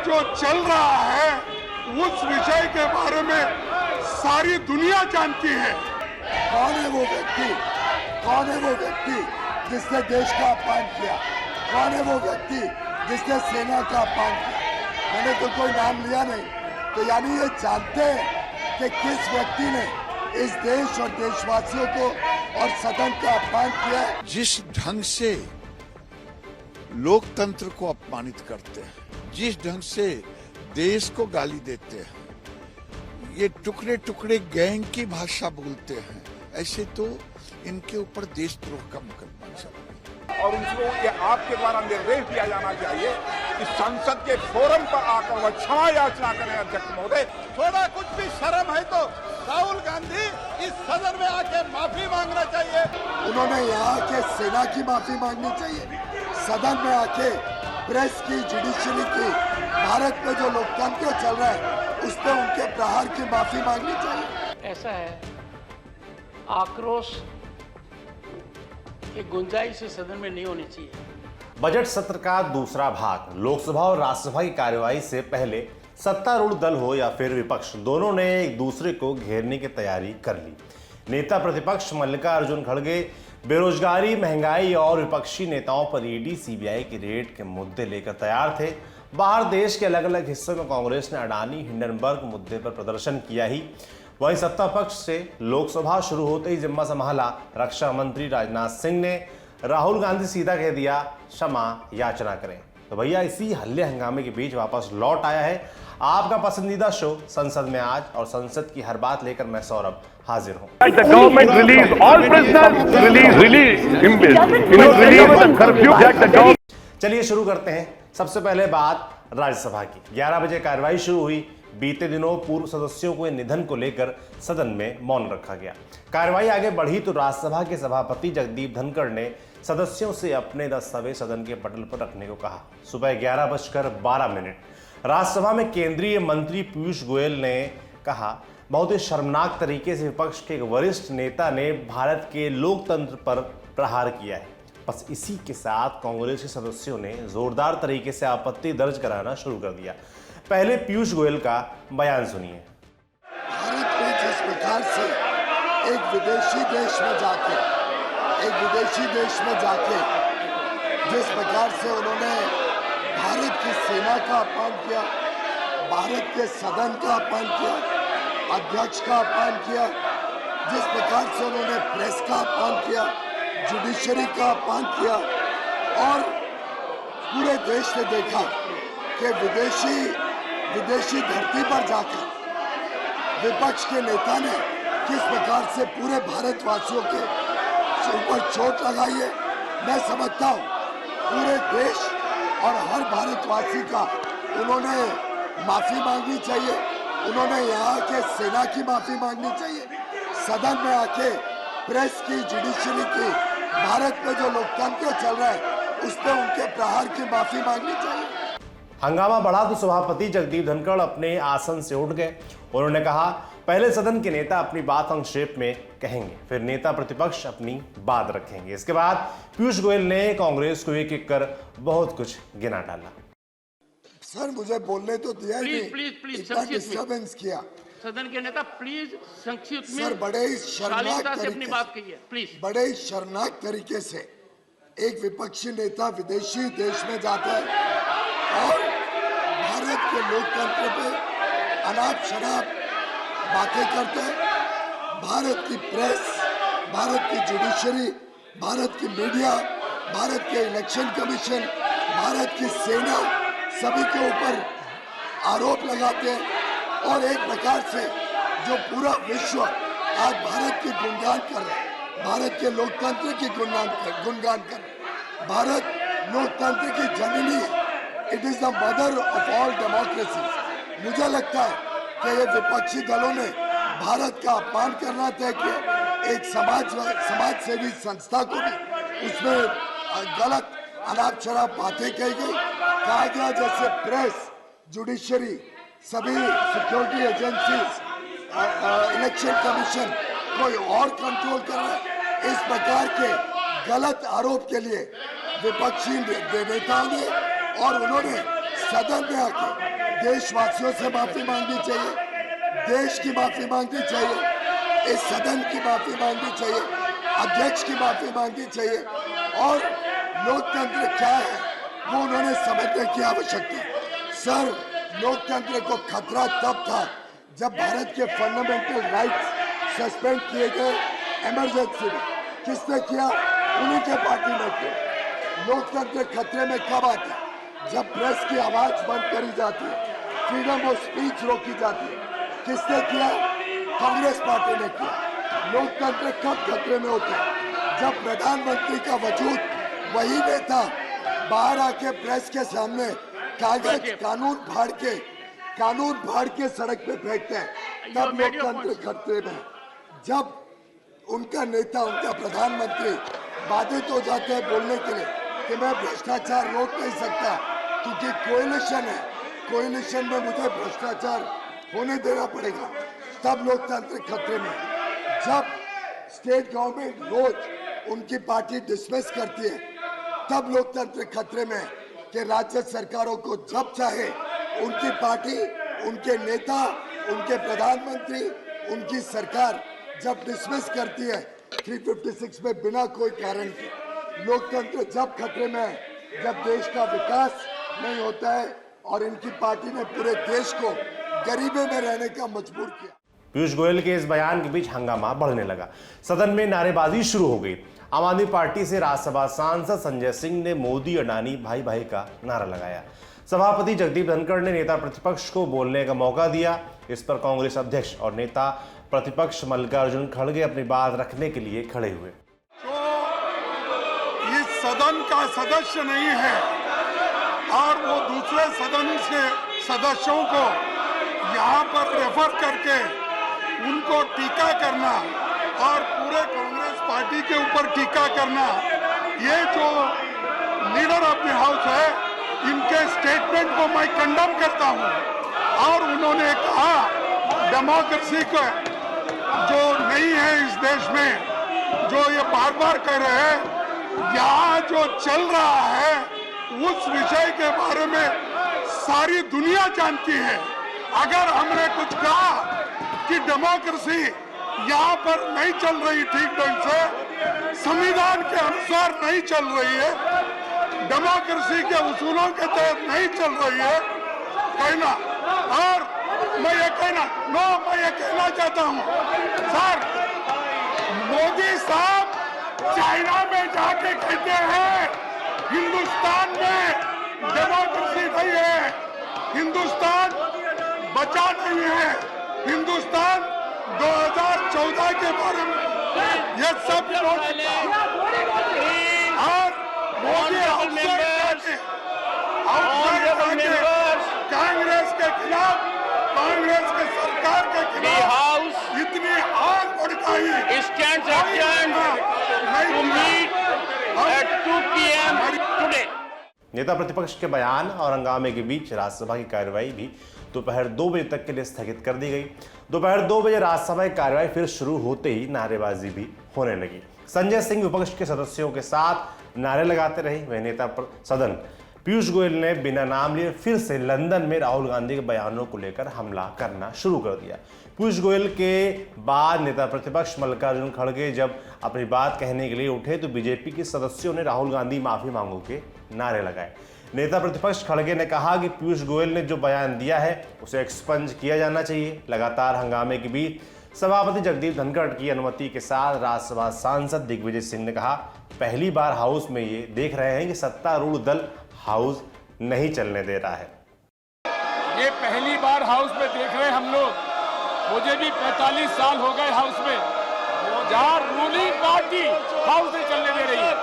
जो चल रहा है उस विषय के बारे में सारी दुनिया जानती है। कौन है वो व्यक्ति, कौन है वो व्यक्ति जिसने देश का अपमान किया, कौन है वो व्यक्ति जिसने सेना का अपमान किया? मैंने तो कोई नाम लिया नहीं, तो यानी ये जानते हैं कि किस व्यक्ति ने इस देश और देशवासियों को और सदन का अपमान किया है। जिस ढंग से लोकतंत्र को अपमानित करते हैं, जिस ढंग से देश को गाली देते हैं, ये टुकड़े टुकड़े गैंग की भाषा बोलते हैं, ऐसे तो इनके ऊपर देशद्रोह का मुकदमा चला और उनको ये आपके द्वारा निर्देश दिया जाना चाहिए कि संसद के फोरम पर आकर वह क्षमा याचना करें। अध्यक्ष महोदय, थोड़ा कुछ भी शर्म है तो राहुल गांधी इस सदन में आके माफी मांगना चाहिए। उन्होंने यहाँ के सेना की माफी मांगनी चाहिए, सदन में आके प्रेस की, जुडिशरी की, भारत में जो लोकतंत्र चल रहा है उस पर उनके प्रहार की माफी मांगनी चाहिए। ऐसा है, आक्रोश की गुंजाइश इस सदन में नहीं होनी चाहिए। बजट सत्र का दूसरा भाग लोकसभा और राज्यसभा की कार्यवाही से पहले सत्तारूढ़ दल हो या फिर विपक्ष, दोनों ने एक दूसरे को घेरने की तैयारी कर ली। नेता प्रतिपक्ष मल्लिकार्जुन खड़गे बेरोजगारी, महंगाई और विपक्षी नेताओं पर ईडी, सीबीआई की रेड के मुद्दे लेकर तैयार थे। बाहर देश के अलग अलग हिस्सों में कांग्रेस ने अडानी हिंडनबर्ग मुद्दे पर प्रदर्शन किया ही। वहीं सत्ता पक्ष से लोकसभा शुरू होते ही जिम्मा संभाला रक्षा मंत्री राजनाथ सिंह ने। राहुल गांधी सीधा कह दिया क्षमा याचना करें। तो भैया इसी हल्ले हंगामे के बीच वापस लौट आया है आपका पसंदीदा शो संसद में आज, और संसद की हर बात लेकर मैं सौरभ हाजिर हूँ। चलिए शुरू करते हैं। सबसे पहले बात राज्यसभा की। 11 बजे कार्यवाही शुरू हुई। बीते दिनों पूर्व सदस्यों के निधन को लेकर सदन में मौन रखा गया। कार्यवाही आगे बढ़ी तो राज्यसभा के सभापति जगदीप धनखड़ ने सदस्यों से अपने दस्तावेज सदन के पटल पर रखने को कहा। सुबह 11:12 राज्यसभा में केंद्रीय मंत्री पीयूष गोयल ने कहा, बहुत ही शर्मनाक तरीके से विपक्ष के एक वरिष्ठ नेता ने भारत के लोकतंत्र पर प्रहार किया है। बस इसी के साथ कांग्रेस के सदस्यों ने जोरदार तरीके से आपत्ति दर्ज कराना शुरू कर दिया। पहले पीयूष गोयल का बयान सुनिए। भारत में जिस प्रकार से एक विदेशी देश में जाके जिस प्रकार से उन्होंने भारत की सेना का अपमान किया, भारत के सदन का अपमान किया, अध्यक्ष का अपमान किया, जिस प्रकार से उन्होंने प्रेस का अपमान किया, जुडिशरी का अपमान किया, और पूरे देश ने देखा कि विदेशी धरती पर जाकर विपक्ष के नेता ने किस प्रकार से पूरे भारतवासियों के ऊपर चोट लगाई है। मैं समझता हूँ पूरे देश और हर भारतवासी का उन्होंने माफी मांगनी चाहिए। उन्होंने यहाँ के सेना की माफी मांगनी चाहिए, सदन में आके प्रेस की, जुडिशरी की, भारत में जो लोकतंत्र चल रहा है उस पर उनके प्रहार की माफी मांगनी चाहिए। हंगामा बढ़ा तो सभापति जगदीप धनखड़ अपने आसन से उठ गए। उन्होंने कहा, पहले सदन के नेता अपनी बात संक्षेप में कहेंगे, फिर नेता प्रतिपक्ष अपनी बात रखेंगे। इसके बाद पीयूष गोयल ने कांग्रेस को एक एक कर बहुत कुछ गिना डाला। सर मुझे बोलने तो दिया ही नहीं, प्लीज डिस्टर्बेंस किया। सदन के नेता प्लीज संक्षिप्त में सर बड़े ही शर्मनाक तरीके से एक विपक्षी नेता विदेशी देश में जाता है और भारत के लोकतंत्र पे अनाप शनाप बातें करते हैं। भारत की प्रेस, भारत की जुडिशरी, भारत की मीडिया, भारत के इलेक्शन कमीशन, भारत की सेना, सभी के ऊपर आरोप लगाते हैं और एक प्रकार से जो पूरा विश्व आज भारत की गुणगान कर रहा है, भारत के लोकतंत्र की गुणगान कर रहा है। भारत लोकतंत्र की जननी है। It is the mother of all democracies. मुझे लगता है कि ये विपक्षी दलों ने भारत का अपमान करना तय किया। एक समाज सेवी संस्था को भी उसमें गलत अनाप शनाप बातें कही गई, कहा गया जैसे प्रेस, जुडिशरी, सभी सिक्योरिटी एजेंसीज, इलेक्शन कमीशन कोई और कंट्रोल कर रहा है। इस प्रकार के गलत आरोप के लिए विपक्षी नेताओं ने और उन्होंने सदन में आके देशवासियों से माफी मांगनी चाहिए, देश की माफी मांगनी चाहिए, इस सदन की माफी मांगनी चाहिए, अध्यक्ष की माफी मांगनी चाहिए और लोकतंत्र क्या है वो उन्होंने समझने की आवश्यकता है। सर, लोकतंत्र को खतरा तब था जब भारत के फंडामेंटल राइट्स सस्पेंड किए गए इमरजेंसी में। किसने किया? उन्हीं के पार्टी ने किया। लोकतंत्र खतरे में कब आता है? जब प्रेस की आवाज बंद करी जाती है, फ्रीडम ऑफ स्पीच रोकी जाती है। किसने किया? कांग्रेस पार्टी ने किया। लोकतंत्र कब खतरे में होता है? जब प्रधानमंत्री का वजूद वही नेता बाहर आके प्रेस के सामने कागज कानून फाड़ के सड़क पे फेंकते हैं, तब लोकतंत्र खतरे में। जब उनका नेता, उनका प्रधानमंत्री बाधित हो जाते हैं बोलने के लिए कि मैं भ्रष्टाचार रोक नहीं सकता क्योंकि कोएलिशन है, कोएलिशन में मुझे भ्रष्टाचार होने देना पड़ेगा, तब लोकतंत्र खतरे में। जब स्टेट गवर्नमेंट रोज उनकी पार्टी डिसमिस करती है, तब लोकतंत्र खतरे में कि राज्य सरकारों को जब चाहे उनकी पार्टी, उनके नेता, उनके प्रधानमंत्री, उनकी सरकार जब डिसमिस करती है 356 में बिना कोई कारण के। लोकतंत्र जब खतरे में है जब देश का विकास नहीं होता है और इनकी पार्टी ने पूरे देश को गरीबी में रहने का मजबूर किया। पीयूष गोयल के इस बयान के बीच हंगामा बढ़ने लगा। सदन में नारेबाजी शुरू हो गई। आम आदमी पार्टी से राज्यसभा सांसद संजय सिंह ने मोदी अडानी भाई भाई का नारा लगाया। सभापति जगदीप धनखड़ ने नेता प्रतिपक्ष को बोलने का मौका दिया। इस पर कांग्रेस अध्यक्ष और नेता प्रतिपक्ष मल्लिकार्जुन खड़गे अपनी बात रखने के लिए खड़े हुए। जो इस सदन का सदस्य नहीं है और वो दूसरे सदन के सदस्यों को यहाँ पर रेफर करके उनको टीका करना और पूरे कांग्रेस पार्टी के ऊपर टीका करना, ये जो लीडर ऑफ द हाउस है, इनके स्टेटमेंट को मैं कंडम करता हूँ। और उन्होंने कहा डेमोक्रेसी को जो नहीं है इस देश में, जो ये बार बार कह रहे हैं, यहाँ जो चल रहा है उस विषय के बारे में सारी दुनिया जानती है। अगर हमने कुछ कहा कि डेमोक्रेसी यहाँ पर नहीं चल रही ठीक ढंग से, संविधान के अनुसार नहीं चल रही है, डेमोक्रेसी के उसूलों के तहत नहीं चल रही है कहना, और मैं ये कहना चाहता हूँ सर, मोदी साहब चाइना में जाके कहते हैं हिंदुस्तान में डेमोक्रेसी नहीं है, हिंदुस्तान बचा नहीं है, हिंदुस्तान 2014 के बारे में ये सब और मोदी कांग्रेस के खिलाफ, कांग्रेस के सरकार के खिलाफ इतनी आग भड़काई। नेता प्रतिपक्ष के बयान और हंगामे के बीच राज्यसभा की कार्यवाही भी दोपहर 2 बजे तक के लिए स्थगित कर दी गई। दोपहर 2 बजे राज्यसभा की कार्यवाही फिर शुरू होते ही नारेबाजी भी होने लगी। संजय सिंह विपक्ष के सदस्यों के साथ नारे लगाते रहे। वह नेता सदन पीयूष गोयल ने बिना नाम लिए फिर से लंदन में राहुल गांधी के बयानों को लेकर हमला करना शुरू कर दिया। पीयूष गोयल के बाद नेता प्रतिपक्ष मल्लिकार्जुन खड़गे जब अपनी बात कहने के लिए उठे तो बीजेपी के सदस्यों ने राहुल गांधी माफी मांगो के नारे लगाए। नेता प्रतिपक्ष खड़गे ने कहा कि पीयूष गोयल ने जो बयान दिया है उसे एक्सपंज किया जाना चाहिए। लगातार हंगामे के बीच सभापति जगदीप धनखड़ की अनुमति के साथ राज्यसभा सांसद दिग्विजय सिंह ने कहा, पहली बार हाउस में ये देख रहे हैं कि सत्तारूढ़ दल हाउस नहीं चलने दे रहा है। ये पहली बार हाउस में देख रहे हैं हम लोग। मुझे भी 45 साल हो गए हाउस में, जहां रूलिंग पार्टी हाउस नहीं चलने दे रही है।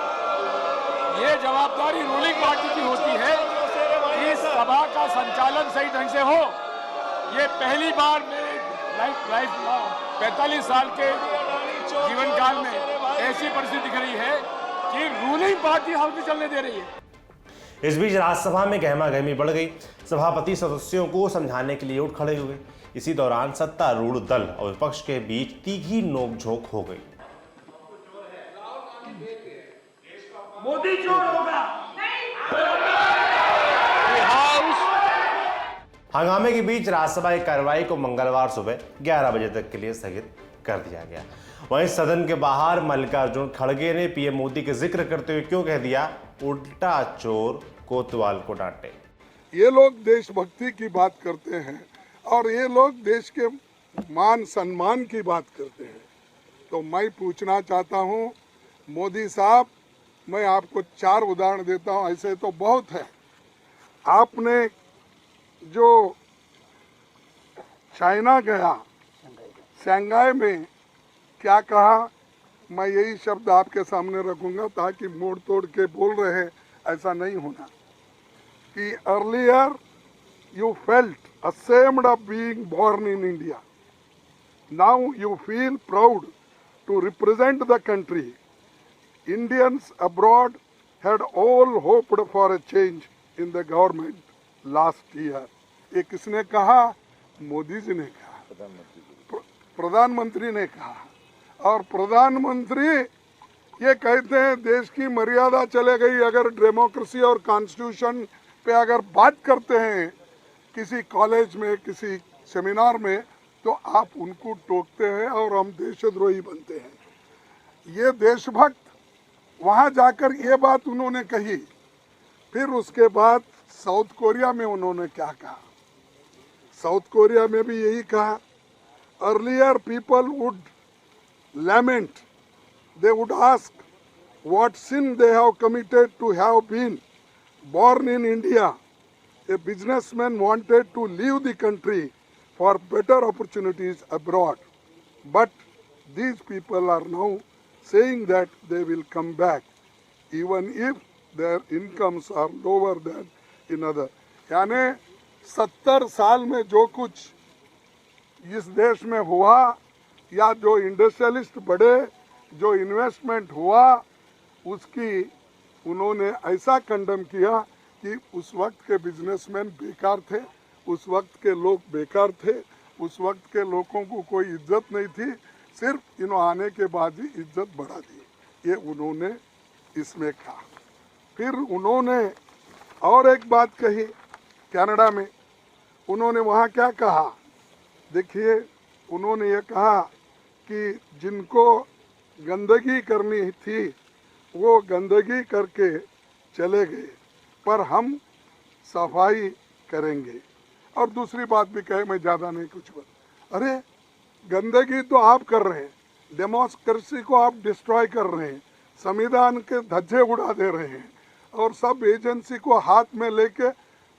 ये जवाबदारी रूलिंग पार्टी की होती है कि सभा का संचालन सही ढंग से हो। ये पहली बार मेरे लाइफ 45 साल के जीवन काल में ऐसी परिस्थिति दिख रही है कि रूलिंग पार्टी हाउस नहीं चलने दे रही है। इस बीच राज्यसभा में गहमागहमी बढ़ गई। सभापति सदस्यों को समझाने के लिए उठ खड़े हुए। इसी दौरान सत्तारूढ़ दल और विपक्ष के बीच तीखी नोकझोंक हो गई। मोदी चोर होगा। हाउस हंगामे के बीच राज्यसभा की कार्रवाई को मंगलवार सुबह 11 बजे तक के लिए स्थगित कर दिया गया। वहीं सदन के बाहर मल्लिकार्जुन खड़गे ने पीएम मोदी का जिक्र करते हुए क्यों कह दिया, उल्टा चोर कोतवाल को डांटे। ये लोग देशभक्ति की बात करते हैं और ये लोग देश के मान सम्मान की बात करते हैं। तो मैं पूछना चाहता हूँ मोदी साहब, मैं आपको 4 उदाहरण देता हूँ, ऐसे तो बहुत है। आपने जो चाइना गया, शंघाई में क्या कहा, मैं यही शब्द आपके सामने रखूंगा ताकि मोड़ तोड़ के बोल रहे हैं ऐसा नहीं होना कि earlier you felt ashamed of being born in India. Now you feel proud to represent the country. Indians abroad had all hoped for a change in the government last year. ये किसने कहा? मोदी जी ने कहा, प्रधानमंत्री ने कहा। और प्रधानमंत्री ये कहते हैं देश की मर्यादा चले गई। अगर डेमोक्रेसी और कॉन्स्टिट्यूशन पे अगर बात करते हैं किसी कॉलेज में, किसी सेमिनार में, तो आप उनको टोकते हैं और हम देशद्रोही बनते हैं। ये देशभक्त वहाँ जाकर ये बात उन्होंने कही। फिर उसके बाद साउथ कोरिया में उन्होंने क्या कहा? साउथ कोरिया में भी यही कहा, earlier people would lament, they would ask what sin they have committed to have been born in India. A businessman wanted to leave the country for better opportunities abroad. But these people are now saying that they will come back even if their incomes are lower than in other. यानी 70 साल में जो कुछ इस देश में हुआ या जो इंडस्ट्रियलिस्ट बढ़े, जो इन्वेस्टमेंट हुआ, उसकी उन्होंने ऐसा कंडम किया कि उस वक्त के बिजनेसमैन बेकार थे, उस वक्त के लोग बेकार थे, उस वक्त के लोगों को कोई इज्जत नहीं थी। सिर्फ इन्हों आने के बाद ही इज्जत बढ़ा दी, ये उन्होंने इसमें कहा। फिर उन्होंने और एक बात कही कनाडा में। उन्होंने वहाँ क्या कहा? देखिए, उन्होंने ये कहा कि जिनको गंदगी करनी थी वो गंदगी करके चले गए, पर हम सफाई करेंगे। और दूसरी बात भी कहे, मैं ज़्यादा नहीं कुछ बोल। अरे गंदगी तो आप कर रहे हैं, डेमोक्रेसी को आप डिस्ट्रॉय कर रहे हैं, संविधान के धज्जे उड़ा दे रहे हैं और सब एजेंसी को हाथ में लेके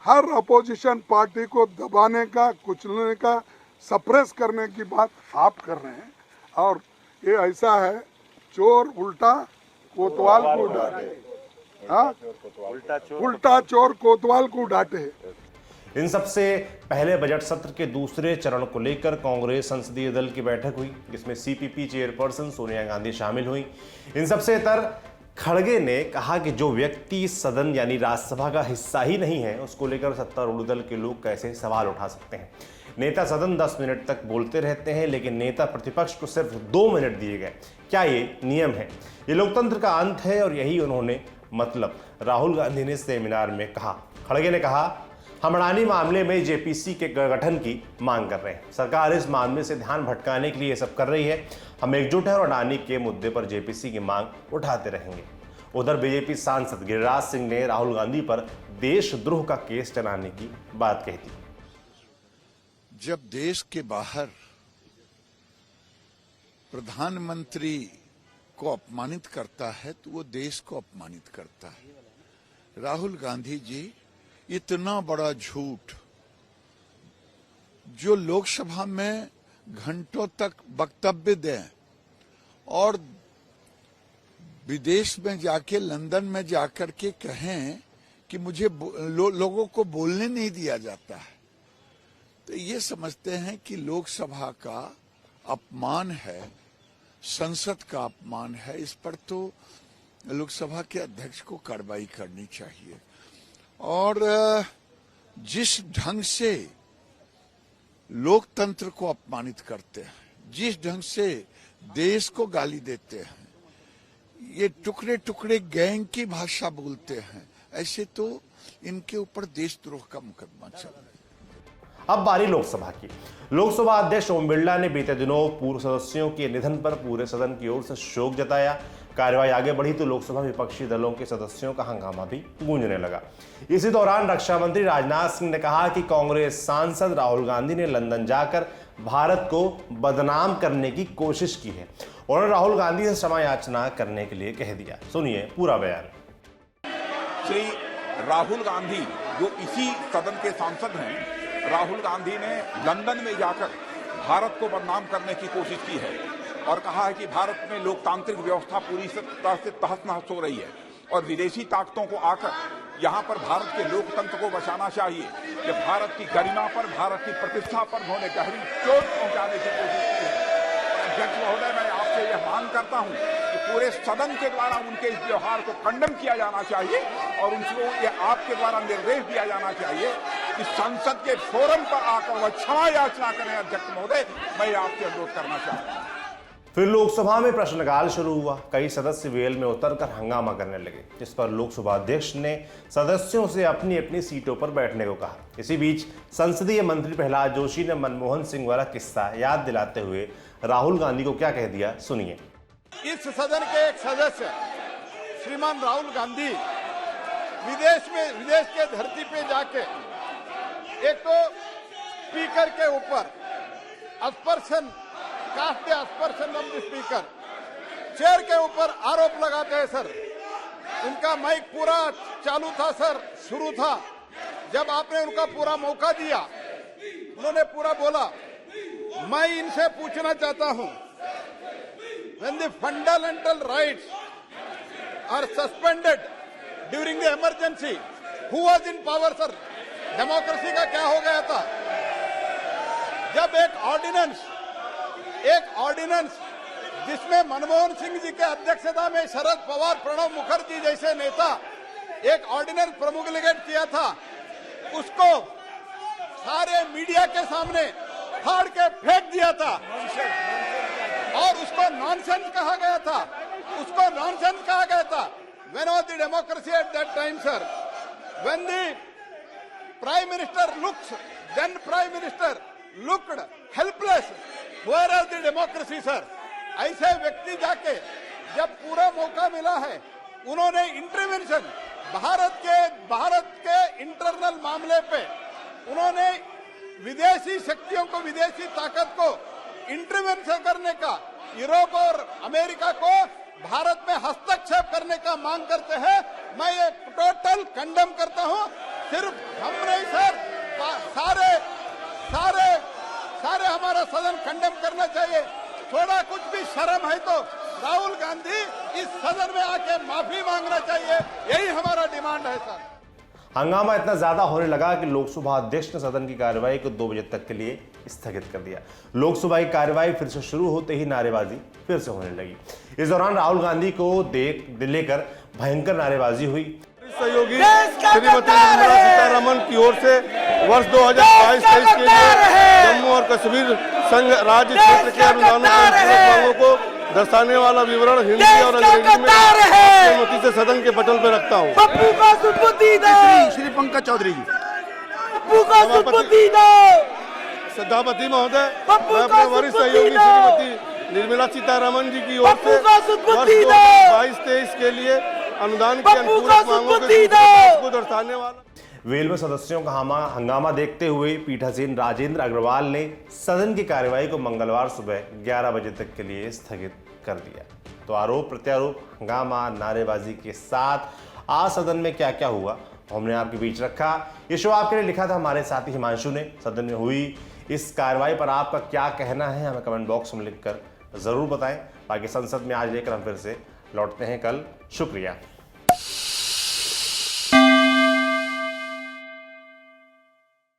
हर अपोजिशन पार्टी को दबाने का, कुचलने का, सप्रेस करने की बात आप कर रहे हैं। और ये ऐसा है, चोर उल्टा कोतवाल को डांटे। हाँ, उल्टा चोर कोतवाल को डांटे। इन सबसे पहले बजट सत्र के दूसरे चरण को लेकर कांग्रेस संसदीय दल की बैठक हुई, जिसमें सीपीपी चेयरपर्सन सोनिया गांधी शामिल हुई। इन सबसे इतर खड़गे ने कहा कि जो व्यक्ति सदन यानी राज्यसभा का हिस्सा ही नहीं है, उसको लेकर सत्तारूढ़ दल के लोग कैसे सवाल उठा सकते हैं। नेता सदन 10 मिनट तक बोलते रहते हैं, लेकिन नेता प्रतिपक्ष को सिर्फ 2 मिनट दिए गए। क्या ये नियम है? ये लोकतंत्र का अंत है और यही उन्होंने मतलब राहुल गांधी ने सेमिनार में कहा। खड़गे ने कहा, हम अडानी मामले में जेपीसी के गठन की मांग कर रहे हैं। सरकार इस मामले से ध्यान भटकाने के लिए ये सब कर रही है। हम एकजुट हैं और अडानी के मुद्दे पर जेपीसी की मांग उठाते रहेंगे। उधर बीजेपी सांसद गिरिराज सिंह ने राहुल गांधी पर देशद्रोह का केस चलाने की बात कही थी। जब देश के बाहर प्रधानमंत्री को अपमानित करता है तो वो देश को अपमानित करता है। राहुल गांधी जी इतना बड़ा झूठ, जो लोकसभा में घंटों तक वक्तव्य दें और विदेश में जाके, लंदन में जाकर के कहें कि मुझे लोगों को बोलने नहीं दिया जाता है, तो ये समझते हैं कि लोकसभा का अपमान है, संसद का अपमान है। इस पर तो लोकसभा के अध्यक्ष को कार्रवाई करनी चाहिए। और जिस ढंग से लोकतंत्र को अपमानित करते हैं, जिस ढंग से देश को गाली देते हैं, ये टुकड़े टुकड़े गैंग की भाषा बोलते हैं, ऐसे तो इनके ऊपर देशद्रोह का मुकदमा चल रहा है। अब बारी लोकसभा की। लोकसभा अध्यक्ष ओम बिरला ने बीते दिनों पूर्व सदस्यों के निधन पर पूरे सदन की ओर से शोक जताया। कार्यवाही आगे बढ़ी तो लोकसभा विपक्षी दलों के सदस्यों का हंगामा भी गूंजने लगा। इसी दौरान रक्षा मंत्री राजनाथ सिंह ने कहा कि कांग्रेस सांसद राहुल गांधी ने लंदन जाकर भारत को बदनाम करने की कोशिश की है। उन्होंने राहुल गांधी से क्षमा याचना करने के लिए कह दिया। सुनिए पूरा बयान। श्री राहुल गांधी जो इसी सदन के सांसद हैं, राहुल गांधी ने लंदन में जाकर भारत को बदनाम करने की कोशिश की है और कहा है कि भारत में लोकतांत्रिक व्यवस्था पूरी तरह से तहस नहस हो रही है और विदेशी ताकतों को आकर यहाँ पर भारत के लोकतंत्र को बचाना चाहिए। कि भारत की गरिमा पर, भारत की प्रतिष्ठा पर उन्होंने गहरी चोट पहुंचाने की कोशिश की है। अध्यक्ष महोदय, मैं आपसे यह मांग करता हूं कि पूरे सदन के द्वारा उनके इस व्यवहार को खंडन किया जाना चाहिए और उनको ये आपके द्वारा निर्देश दिया जाना चाहिए कि संसद के फोरम पर आकर वह क्षमा याचना करें। अध्यक्ष महोदय, मैं आपसे अनुरोध करना चाहता हूं। फिर लोकसभा में प्रश्नकाल शुरू हुआ। कई सदस्य वेल में उतरकर हंगामा करने लगे, जिस पर लोकसभा अध्यक्ष ने सदस्यों से अपनी अपनी सीटों पर बैठने को कहा। इसी बीच संसदीय मंत्री प्रहलाद जोशी ने मनमोहन सिंह वाला किस्सा याद दिलाते हुए राहुल गांधी को क्या कह दिया, सुनिए। इस सदन के एक सदस्य श्रीमान राहुल गांधी विदेश के धरती पे जाके एक तो स्पीकर के ऊपर aspersion, cast aspersion of the speaker, chair के ऊपर आरोप लगाते हैं सर। उनका माइक पूरा चालू था सर, शुरू था। जब आपने उनका पूरा मौका दिया, उन्होंने पूरा बोला। मैं इनसे पूछना चाहता हूं, when the fundamental rights are suspended during the emergency, who was in power sir? Democracy का क्या हो गया था? जब एक ऑर्डिनेंस जिसमें मनमोहन सिंह जी के अध्यक्षता में शरद पवार, प्रणब मुखर्जी जैसे नेता एक ऑर्डिनेंस प्रोमुगेट किया था, उसको सारे मीडिया के सामने फाड़ के फेंक दिया था और उसको नॉनसेंस कहा गया था। When was the democracy at that time, sir? When the Prime Minister then Prime Minister looked helpless. Where is the democracy, sir? ऐसे व्यक्ति जाके जब पूरा मौका मिला है, उन्होंने इंटरवेंशन भारत के इंटरनल मामले पे उन्होंने विदेशी शक्तियों को, विदेशी ताकत को इंटरवेंशन करने का, यूरोप और अमेरिका को भारत में हस्तक्षेप करने का मांग करते हैं। मैं ये टोटल कंडेम करता हूं। सिर्फ हम नहीं सर, सारे हमारा सदन कंडेम करना चाहिए। थोड़ा कुछ भी शर्म है तो राहुल गांधी इस सदन में आके माफी मांगना चाहिए। यही हमारा डिमांड है सर। हंगामा इतना ज्यादा होने लगा कि लोकसभा अध्यक्ष ने सदन की कार्यवाही को 2 बजे तक के लिए स्थगित कर दिया। लोकसभा की कार्यवाही फिर से शुरू होते ही नारेबाजी फिर से होने लगी। इस दौरान राहुल गांधी को लेकर भयंकर नारेबाजी हुई। सहयोगी श्रीमती निर्मला सीतारमण की ओर से वर्ष 2022-23 के लिए जम्मू और कश्मीर संघ राज्य क्षेत्र के अनुदानों को दर्शाने वाला विवरण हिंदी और अंग्रेजी में सहमति से सदन के पटल पर रखता हूँ। श्री पंकज चौधरी जी, सभापति महोदय, मैं अपने वरिष्ठ सहयोगी श्रीमती निर्मला सीतारमण जी की ओर से वर्ष 2022-23 के लिए अनुदान की अनुपूरक मांगों को दर्शाने वाला। वेल में सदस्यों का हंगामा देखते हुए पीठासीन राजेंद्र अग्रवाल ने सदन की कार्यवाही को मंगलवार सुबह 11 बजे तक के लिए स्थगित कर दिया। तो आरोप प्रत्यारोप, हंगामा, नारेबाजी के साथ आज सदन में क्या क्या हुआ हमने आपके बीच रखा। ये शो आपके लिए लिखा था हमारे साथी हिमांशु ने। सदन में हुई इस कार्रवाई पर आपका क्या कहना है हमें कमेंट बॉक्स में लिखकर जरूर बताएं। बाकी संसद में आज लेकर हम फिर से लौटते हैं कल। शुक्रिया।